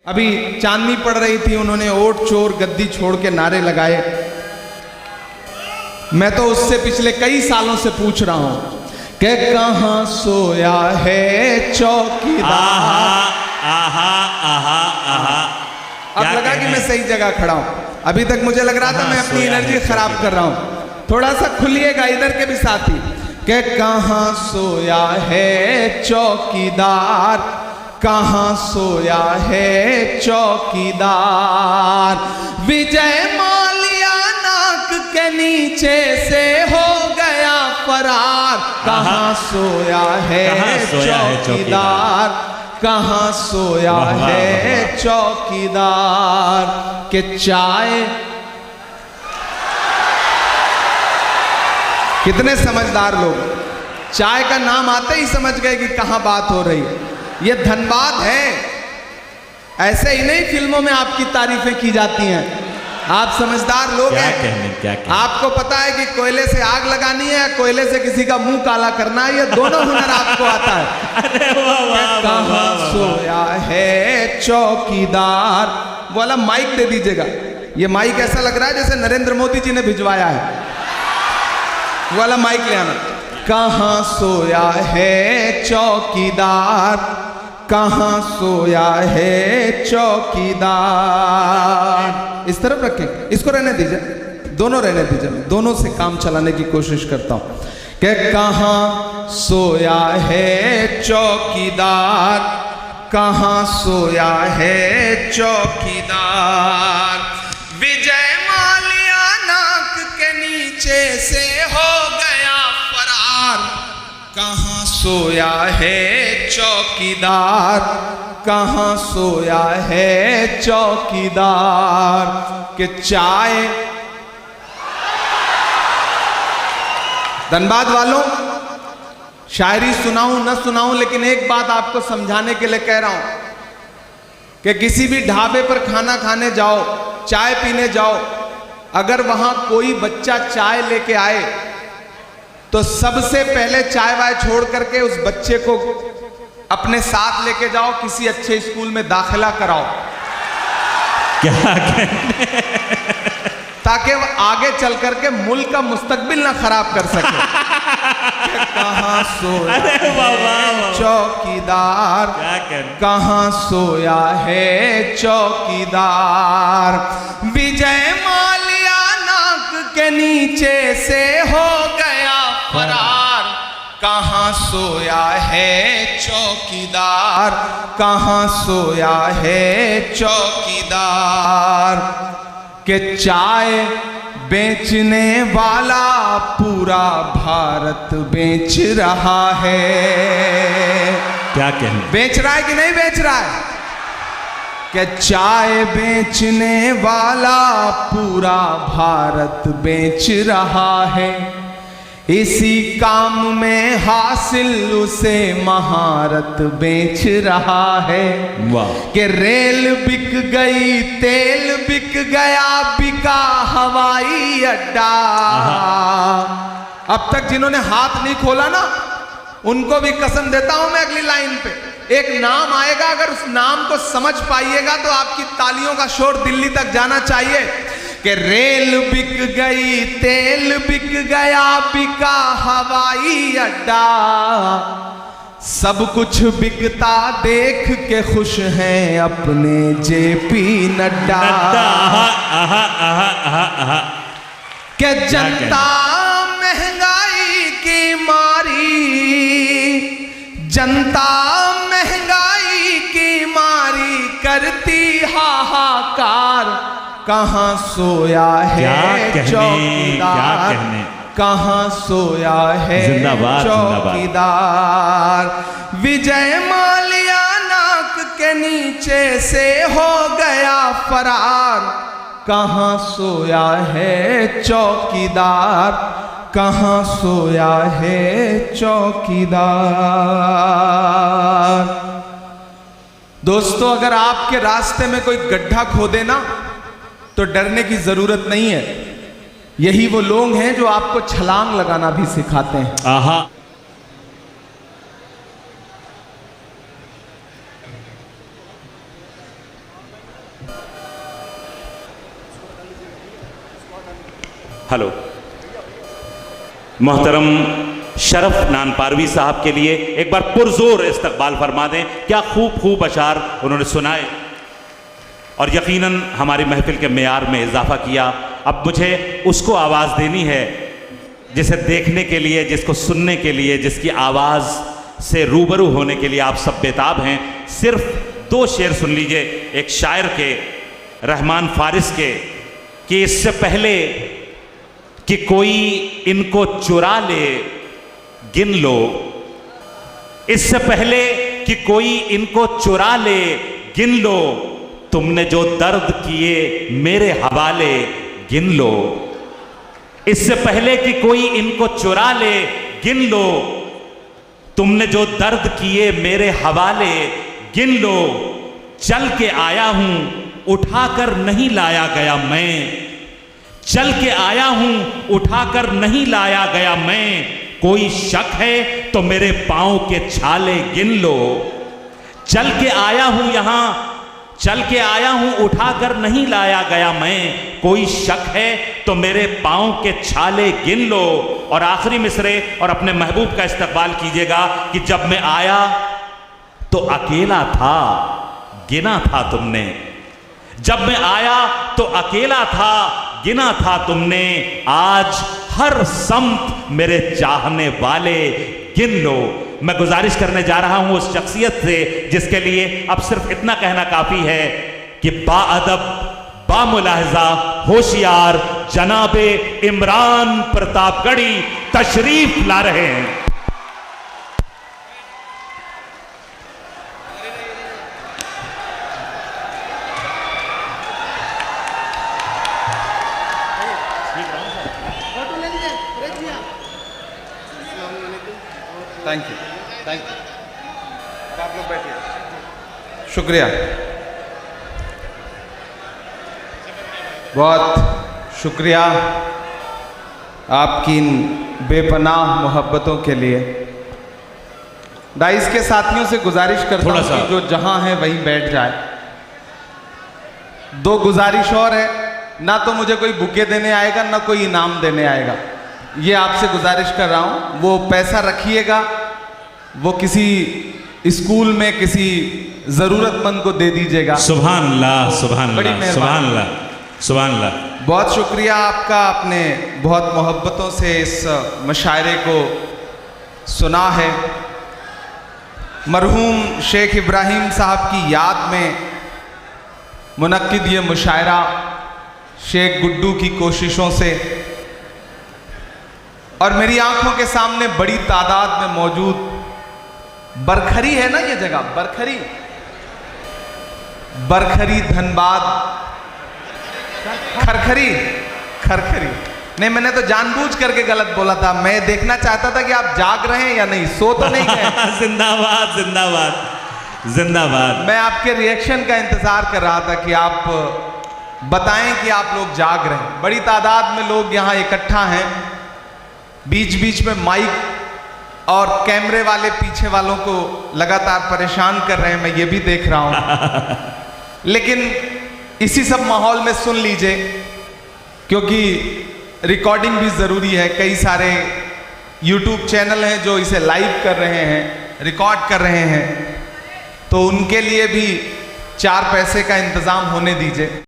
अभी चांदनी पड़ रही थी, उन्होंने ओट चोर गद्दी छोड़ के नारे लगाए। मैं तो उससे पिछले कई सालों से पूछ रहा हूं कि कहां सोया है चौकीदार। अब लगा कि मैं सही जगह खड़ा हूं। अभी तक मुझे लग रहा था मैं अपनी एनर्जी खराब कर रहा हूं। थोड़ा सा खुलिएगा इधर के भी साथी कि कहां सोया है चौकीदार, कहां सोया है चौकीदार। विजय माल्या नाक के नीचे से हो गया फरार। कहां सोया है चौकीदार, कहां सोया है चौकीदार। के चाय, कितने समझदार लोग चाय का नाम आते ही समझ गए कि कहां बात हो रही है। ये धनबाद है। ऐसे ही नहीं फिल्मों में आपकी तारीफें की जाती हैं। आप समझदार लोग हैं। क्या आपको पता है कि कोयले से आग लगानी है या कोयले से किसी का मुंह काला करना है। ये दोनों हुनर आपको आता है। अरे वाह, कहां सोया है चौकीदार। बोला माइक दे दीजिएगा। ये माइक ऐसा लग रहा है जैसे नरेंद्र मोदी जी ने भिजवाया है। वाला माइक ले आना। कहां सोया है चौकीदार, कहां सोया है चौकीदार। इस तरफ रखें, इसको रहने दीजिए, दोनों रहने दीजिए। दोनों से काम चलाने की कोशिश करता हूं कि कहां सोया है चौकीदार, कहां सोया है चौकीदार। विजय माल्या नाक के नीचे से हो गया फरार। कहां सोया है चौकीदार, कहां सोया है चौकीदार। के चाय, धनबाद वालों, शायरी सुनाऊं न सुनाऊं, लेकिन एक बात आपको समझाने के लिए कह रहा हूं कि किसी भी ढाबे पर खाना खाने जाओ, चाय पीने जाओ, अगर वहां कोई बच्चा चाय लेके आए तो सबसे पहले चाय वाय छोड़ करके उस बच्चे को अपने साथ लेके जाओ, किसी अच्छे स्कूल में दाखिला कराओ। क्या ताकि वो आगे चल करके मुल्क का मुस्तकबिल ना खराब कर सके। कहां सोया है चौकीदार, कहां सोया है चौकीदार। विजय माल्या नाक के नीचे से हो गया फरार। कहां सोया है चौकीदार, कहां सोया है चौकीदार। के चाय बेचने वाला पूरा भारत बेच रहा है। क्या कहने, बेच रहा है कि नहीं बेच रहा है? कि चाय बेचने वाला पूरा भारत बेच रहा है। इसी काम में हासिल उसे महारत बेच रहा है। वाह। कि रेल बिक गई, तेल बिक गया, बिका हवाई अड्डा। अब तक जिन्होंने हाथ नहीं खोला ना, उनको भी कसम देता हूं मैं, अगली लाइन पे एक नाम आएगा, अगर उस नाम को समझ पाइएगा तो आपकी तालियों का शोर दिल्ली तक जाना चाहिए। कि रेल बिक गई, तेल बिक गया, बिका हवाई अड्डा। सब कुछ बिकता देख के खुश हैं अपने जेपी नड्डा। कि जनता महंगाई की मारी, जनता महंगाई की मारी करती हाहाकार। कहां सोया है चौकीदार, कहां सोया है चौकीदार। विजय माल्या नाक के नीचे से हो गया फरार। कहां सोया है चौकीदार, कहां सोया है चौकीदार। दोस्तों, अगर आपके रास्ते में कोई गड्ढा खोदे ना तो डरने की जरूरत नहीं है। यही वो लोग हैं जो आपको छलांग लगाना भी सिखाते हैं। आहा। हेलो, मोहतरम शरफ नानपारवी साहब के लिए एक बार पुरजोर इस्तकबाल फरमा दें। क्या खूब अशार उन्होंने सुनाए और यकीनन हमारी महफिल के मेयार में इजाफा किया। अब मुझे उसको आवाज़ देनी है जिसे देखने के लिए, जिसको सुनने के लिए, जिसकी आवाज़ से रूबरू होने के लिए आप सब बेताब हैं। सिर्फ 2 शेर सुन लीजिए एक शायर के, रहमान फारिस के, कि इससे पहले कि कोई इनको चुरा ले गिन लो, इससे पहले कि कोई इनको चुरा ले गिन लो, तुमने जो दर्द किए मेरे हवाले गिन लो। इससे पहले कि कोई इनको चुरा ले गिन लो, तुमने जो दर्द किए मेरे हवाले गिन लो। चल के आया हूं उठाकर नहीं लाया गया मैं, चल के आया हूं उठाकर नहीं लाया गया मैं। कोई शक है तो मेरे पांव के छाले गिन लो। चल के आया हूं यहां, चल के आया हूं उठाकर नहीं लाया गया मैं। कोई शक है तो मेरे पांव के छाले गिन लो। और आखिरी मिसरे और अपने महबूब का इस्तकबाल कीजिएगा कि जब मैं आया तो अकेला था, गिना था तुमने। जब मैं आया तो अकेला था, गिना था तुमने। आज हर समत मेरे चाहने वाले गिन लो। मैं गुजारिश करने जा रहा हूं उस शख्सियत से जिसके लिए अब सिर्फ इतना कहना काफी है कि बाअदब, बामुलाहजा, होशियार जनाबे इमरान प्रतापगढ़ी तशरीफ ला रहे हैं। Thank you, thank you. अब आप लोग बैठिए। शुक्रिया, बहुत शुक्रिया आपकी इन बेपनाह मोहब्बतों के लिए। डाइस के साथियों से गुजारिश करता हूं कि जो जहां है वहीं बैठ जाए। 2 गुजारिश और है, ना तो मुझे कोई बुके देने आएगा ना कोई इनाम देने आएगा। ये आपसे गुजारिश कर रहा हूं, वो पैसा रखिएगा, वो किसी स्कूल में किसी जरूरतमंद को दे दीजिएगा। सुभान अल्लाह, सुभान अल्लाह, सुभान अल्लाह, सुभान अल्लाह। बहुत शुक्रिया आपका, आपने बहुत मोहब्बतों से इस मुशायरे को सुना है। मरहूम शेख इब्राहिम साहब की याद में मुनक्किद ये मुशायरा शेख गुड्डू की कोशिशों से, और मेरी आंखों के सामने बड़ी तादाद में मौजूद बरखरी है ना, ये जगह बरखरी, बरखरी धनबाद, खरखरी, खरखरी नहीं, मैंने तो जानबूझ करके गलत बोला था। मैं देखना चाहता था कि आप जाग रहे हैं या नहीं, सो तो नहीं गए। जिंदाबाद, जिंदाबाद, जिंदाबाद। मैं आपके रिएक्शन का इंतजार कर रहा था कि आप बताएं कि आप लोग जाग रहे हैं। बड़ी तादाद में लोग यहाँ इकट्ठा हैं, बीच बीच में माइक और कैमरे वाले पीछे वालों को लगातार परेशान कर रहे हैं, मैं ये भी देख रहा हूं। लेकिन इसी सब माहौल में सुन लीजिए, क्योंकि रिकॉर्डिंग भी ज़रूरी है। कई सारे YouTube चैनल हैं जो इसे लाइव कर रहे हैं, रिकॉर्ड कर रहे हैं, तो उनके लिए भी 4 पैसे का इंतज़ाम होने दीजिए।